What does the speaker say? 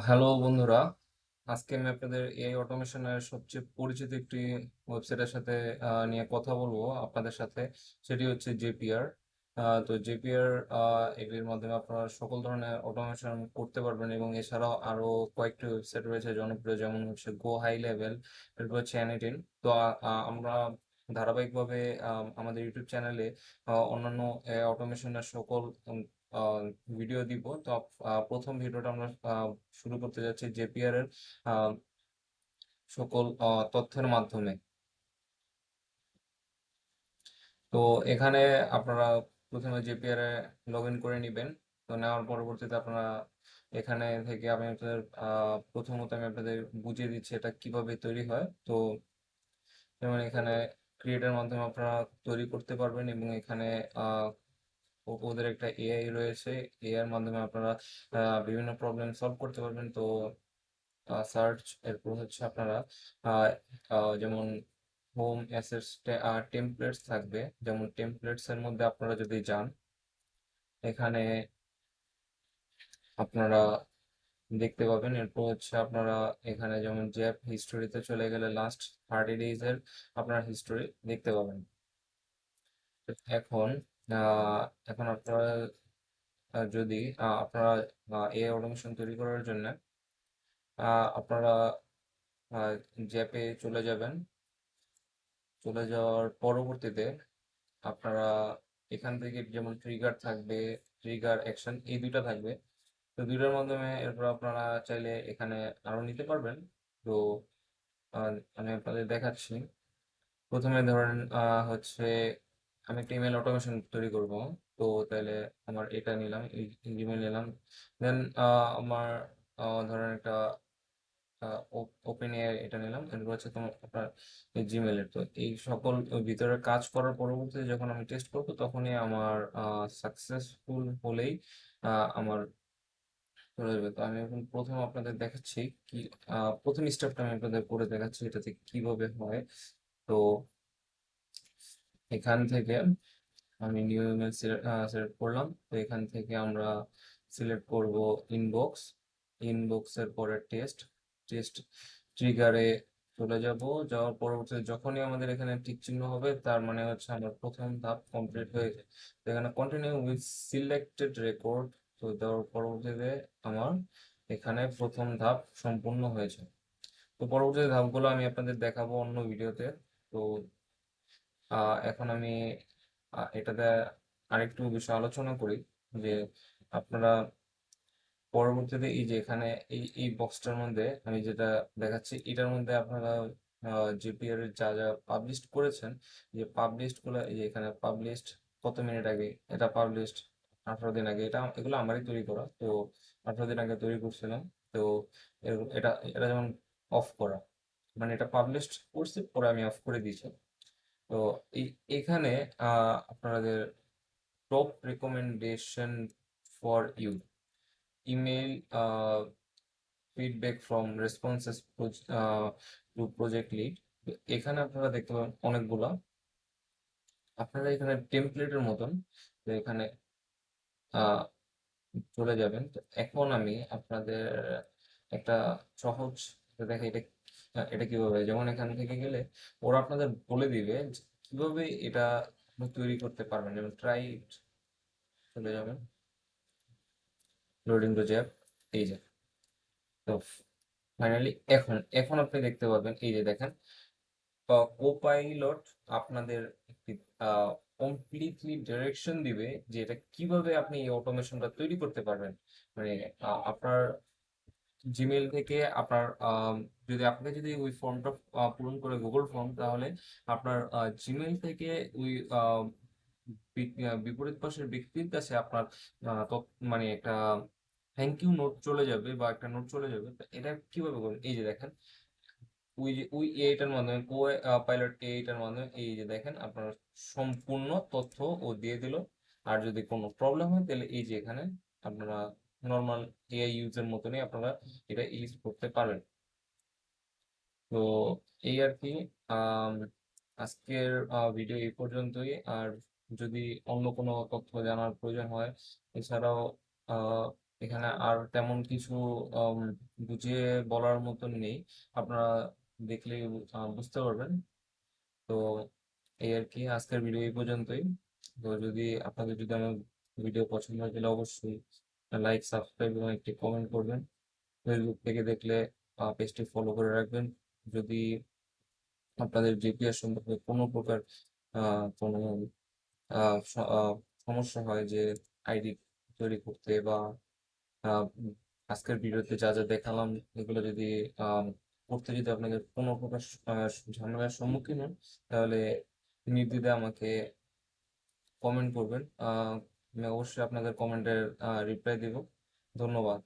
Hello বন্ধুরা, আজকে আমি আপনাদের এআই অটোমেশনের সবচেয়ে পরিচিত একটি ওয়েবসাইটের সাথে নিয়ে কথা বলবো আপনাদের সাথে। সেটি হচ্ছে জেপিআর। তো জেপিআর এগুলির মাধ্যমে আপনারা সকল ধরনের অটোমেশন করতে পারবেন, এবং এছাড়াও আরো কয়েকটি ওয়েবসাইট রয়েছে জনপ্রিয়, যেমন হচ্ছে গো হাই লেভেল, এরপর হচ্ছে অ্যানিটিন। তো আমরা ধারাবাহিকভাবে আমাদের ইউটিউব চ্যানেলে অন্যান্য অটোমেশনের সকল আহ, ভিডিও দিব। তো প্রথম ভিডিওটা আমরা শুরু করতে যাচ্ছি জেপিআর এর আহ, সকল তথ্যের মাধ্যমে। তো এখানে আপনারা প্রথমে জেপিআর এ লগ ইন করে নেবেন। তো নেওয়ার পরবর্তীতে আপনারা এখানে থেকে আমি আপনাদের প্রথমত আমি আপনাদের বুঝিয়ে দিচ্ছি এটা কিভাবে তৈরি হয়। তো যেমন এখানে ক্রিয়েটের মাধ্যমে আপনারা তৈরি করতে পারবেন, এবং এখানে আহ, ওদের একটা এআই রয়েছে। এআই এর মাধ্যমে আপনারা বিভিন্ন প্রবলেম সলভ করতে পারবেন। তো সার্চ, এরপর হচ্ছে আপনারা আহ, যেমন হোম অ্যাসেটস টেমপ্লেটস থাকবে, যেমন টেমপ্লেটস এর মধ্যে আপনারা যদি যান, এখানে আপনারা দেখতে পাবেন। এরপর হচ্ছে আপনারা এখানে যেমন জ্যাপ হিস্টোরিতে চলে গেলে লাস্ট 30 ডেজ এর আপনার হিস্টোরি দেখতে পাবেন। তো এখন আপনারা যদি আপনারা এআই অটোমেশন তৈরি করার জন্য আপনারা জ্যাপে চলে যাবেন। চলে যাওয়ার পরবর্তীতে আপনারা এখান থেকে যেমন ট্রিগার থাকবে, ট্রিগার অ্যাকশন, এই দুইটা থাকবে। তো দুইটার মাধ্যমে এরপর আপনারা চাইলে এখানে আরো নিতে পারবেন। তো আমি আপনাদের দেখাচ্ছি। প্রথমে ধরেন হচ্ছে আমি একটা ইমেল অটোমেশন তৈরি করব। তো তাহলে আমার এটা নিলাম, ইমেল নিলাম। দেন আমার ধরেন একটা ওপেন এআই এটা নিলাম। এরপর হচ্ছে তোমার আপনার জিমেলের। তো এই সকল ভিতরে কাজ করার পরবর্তীতে যখন আমি টেস্ট করবো, তখনই আমার সাকসেসফুল হলেই আমার চলে যাবে। তো আমি এখন প্রথম আপনাদের দেখাচ্ছি কি প্রথম স্টেপটা আমি আপনাদের করে দেখাচ্ছি এটাতে কিভাবে হয়। তো এখান থেকে আমি নিউ ইমেল সিলেক্ট করলাম। তো এখান থেকে আমরা সিলেক্ট করব ইনবক্স। ইনবক্সের পরে টেস্ট, টেস্ট ট্রিগারে চলে যাব। যাওয়ার পরবর্তীতে যখনই আমাদের এখানে টিক চিহ্ন হবে, তার মানে হচ্ছে আমার প্রথম ধাপ কমপ্লিট হয়ে যায়। তো এখানে কন্টিনিউ উইথ সিলেক্টেড রেকর্ড, তো দেওয়ার পরবর্তীতে আমার এখানে প্রথম ধাপ সম্পূর্ণ হয়েছে। তো পরবর্তী ধাপগুলো আমি আপনাদের দেখাবো অন্য ভিডিওতে। তো এখন আমি এটাতে আরেকটু বিষয় আলোচনা করি, যে আপনারা পরবর্তীতে এই যে এখানে এই এই বক্সটার মধ্যে আমি যেটা দেখাচ্ছি, এটার মধ্যে আপনারা জিপিআর এর যা যা পাবলিশ করেছেন, যে পাবলিশড গুলো, এই যে এখানে পাবলিশড কত মিনিট আগে, এটা পাবলিশড 18 দিন আগে, এগুলো আমারই তৈরি করা। তো 18 দিন আগে তৈরি করছিলাম। তো এটা এটা যেমন অফ করা, মানে এটা পাবলিশড করছি, পরে আমি অফ করে দিয়েছি। তো এই এখানে আপনাদের top recommendation for you, email feedback from responses to project lead. এখানে আপনারা দেখতে পাবেন অনেকগুলা, আপনারা এখানে টেমপ্লেটের মতন। তো এখানে আহ, চলে যাবেন। তো এখন আমি আপনাদের একটা সহজ দেখা, এটা এটা কিভাবে, যেমন এখান থেকে গেলে ওরা আপনাদের বলে দিবে যে কিভাবে এটা আপনি তৈরি করতে পারবেন। যেমন ট্রাই, চলে যাবেন লোডিং টু জ্যাব, এই যে। তো ফাইনালি এখন এখন আপনি দেখতে পাবেন, এই যে দেখেন কোপাইলট আপনাদের একটি কমপ্লিটলি ডিরেকশন দিবে যে এটা কিভাবে আপনি এই অটোমেশনটা তৈরি করতে পারবেন। মানে আপনার জিমেল থেকে আপনার যদি আপনাকে যদি ওই ফর্মটা পূরণ করে গুগল ফর্ম, তাহলে আপনার জিমেল থেকে ওই বিপরীত পাশের ব্যক্তির কাছে আপনার মানে একটা থ্যাংক ইউ নোট চলে যাবে, বা একটা নোট চলে যাবে। তো এটা কিভাবে করবেন, এই যে দেখেন, ওই যে ওই এইটার মাধ্যমে পাইলট এইটার মাধ্যমে, এই যে দেখেন আপনার সম্পূর্ণ তথ্য ও দিয়ে দিল। আর যদি কোনো প্রবলেম হয়, তাহলে এই যে এখানে আপনারা নর্মাল এআই ইউজের মতনই আপনারা এটা ইউজ করতে পারবেন। তো এই আর কি। আম, আজকের ভিডিও এই পর্যন্তই। আর যদি অন্য কোনো তথ্য জানার প্রয়োজন হয়, এছাড়াও এখানে আর তেমন কিছু আম, বুঝিয়ে বলার মতন নেই, আপনারা দেখলেই বুঝতে পারবেন। তো এই আর কি, আজকের ভিডিও এই পর্যন্তই। তো যদি আপনাদের যদি আমার ভিডিও পছন্দ হয় তাহলে অবশ্যই লাইক, সাবস্ক্রাইব এবং একটি কমেন্ট করবেন। ফেসবুক থেকে দেখলে পেজটি ফলো করে রাখবেন। যদি আপনাদের জিপিএস সম্পর্কে কোনো প্রকার কোনো সমস্যা হয় যে আইডি তৈরি করতে বা আজকের ভিডিওতে যা যা দেখালাম এগুলো যদি আহ, করতে যদি আপনাদের কোনো প্রকার ঝামেলার সম্মুখীন হন, তাহলে নির্দ্বিধায় আমাকে কমেন্ট করবেন। আমি অবশ্যই আপনাদের কমেন্টের রিপ্লাই দিব। ধন্যবাদ।